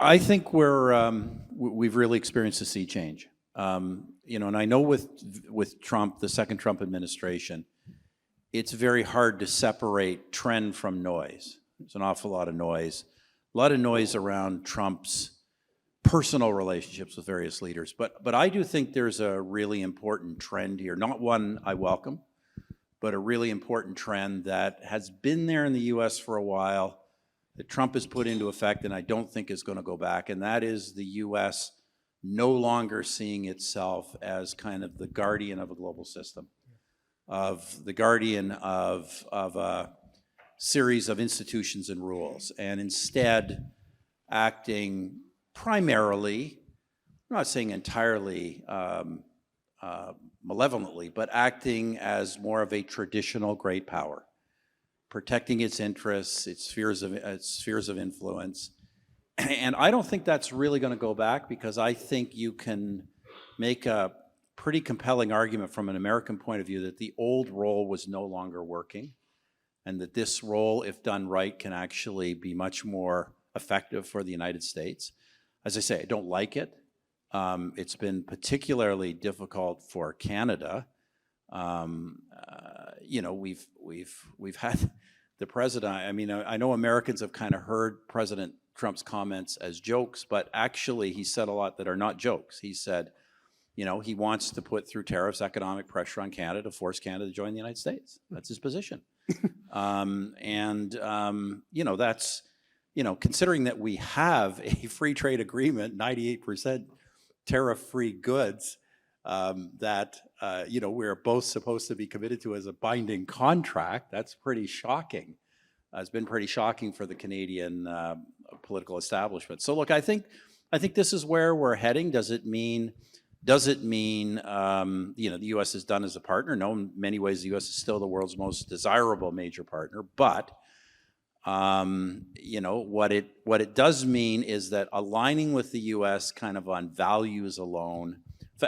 I think we've really experienced a sea change. And I know with Trump, the second Trump administration, it's very hard to separate trend from noise. There's an awful lot of noise. A lot of noise around Trump's personal relationships with various leaders. But I do think there's a really important trend here, not one I welcome, but a really important trend that has been there in the US for a while, that Trump has put into effect and I don't think is going to go back, and that is the US no longer seeing itself as kind of the guardian of a global system, of the guardian of a series of institutions and rules, and instead acting primarily, I'm not saying entirely malevolently, but acting as more of a traditional great power, protecting its interests, its spheres of influence. And I don't think that's really going to go back, because I think you can make a pretty compelling argument from an American point of view that the old role was no longer working, and that this role, if done right, can actually be much more effective for the United States. As I say, I don't like it. It's been particularly difficult for Canada. We've had the president. I mean, I know Americans have kind of heard President Trump's comments as jokes, but actually he said a lot that are not jokes. He said, he wants to put through tariffs economic pressure on Canada to force Canada to join the United States. That's his position. That's, considering that we have a free trade agreement, 98% tariff-free goods, that, we're both supposed to be committed to as a binding contract, that's pretty shocking. It's been pretty shocking for the Canadian political establishment. So look, I think this is where we're heading. Does it mean the U.S. is done as a partner? No, in many ways the U.S. is still the world's most desirable major partner. But what it does mean is that aligning with the U.S. kind of on values alone,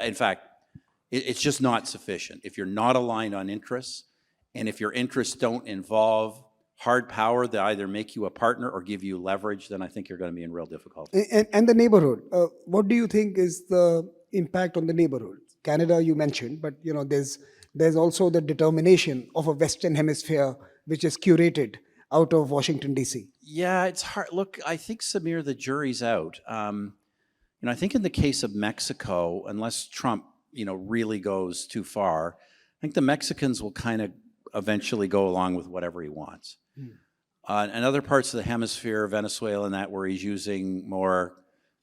in fact, it's just not sufficient. If you're not aligned on interests, and if your interests don't involve hard power that either make you a partner or give you leverage, then I think you're going to be in real difficulty. And the neighborhood, what do you think is the impact on the neighborhood? Canada you mentioned, but there's also the determination of a Western Hemisphere which is curated out of Washington, D.C. Yeah, it's hard. Look, I think, Samir, the jury's out. I think in the case of Mexico, unless Trump, really goes too far, I think the Mexicans will kind of eventually go along with whatever he wants. In other parts of the hemisphere, Venezuela and that, where he's using more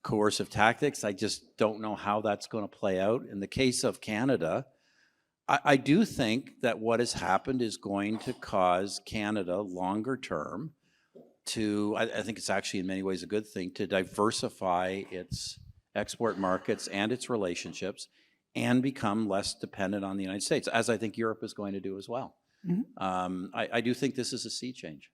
coercive tactics, I just don't know how that's going to play out. In the case of Canada, I do think that what has happened is going to cause Canada longer term to, I think it's actually in many ways a good thing, to diversify its export markets and its relationships and become less dependent on the United States, as I think Europe is going to do as well. I do think this is a sea change.